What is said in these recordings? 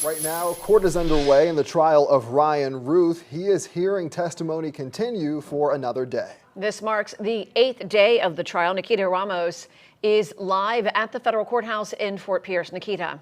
Right now, court is underway in the trial of Ryan Ruth. He is hearing testimony continue for another day. This marks the 8th day of the trial. Nikita Ramos is live at the federal courthouse in Fort Pierce. Nikita.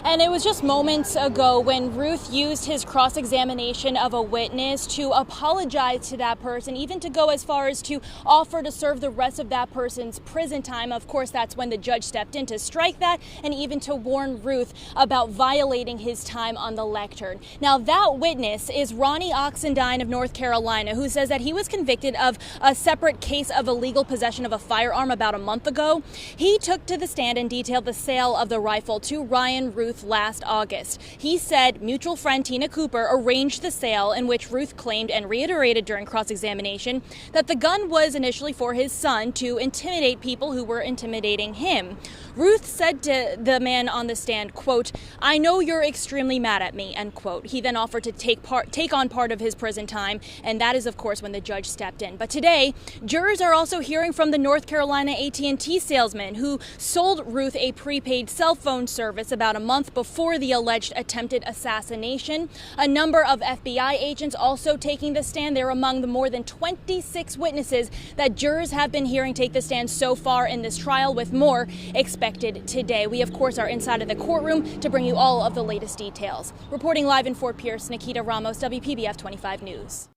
And it was just moments ago when Ruth used his cross-examination of a witness to apologize to that person, even to go as far as to offer to serve the rest of that person's prison time. Of course, that's when the judge stepped in to strike that and even to warn Ruth about violating his time on the lectern. Now, that witness is Ronnie Oxendine of North Carolina, who says that he was convicted of a separate case of illegal possession of a firearm about a month ago. He took to the stand and detailed the sale of the rifle to Ryan Ruth last August. He said mutual friend Tina Cooper arranged the sale, in which Ruth claimed and reiterated during cross-examination that the gun was initially for his son to intimidate people who were intimidating him. Ruth said to the man on the stand, quote, "I know you're extremely mad at me," end quote. He then offered to take on part of his prison time, and that is, of course, when the judge stepped in. But today, jurors are also hearing from the North Carolina AT&T salesman who sold Ruth a prepaid cell phone service about a month before the alleged attempted assassination. A number of FBI agents also taking the stand. They're among the more than 26 witnesses that jurors have been hearing take the stand so far in this trial, with more expected today. We, of course, are inside of the courtroom to bring you all of the latest details. Reporting live in Fort Pierce, Nikita Ramos, WPBF 25 News.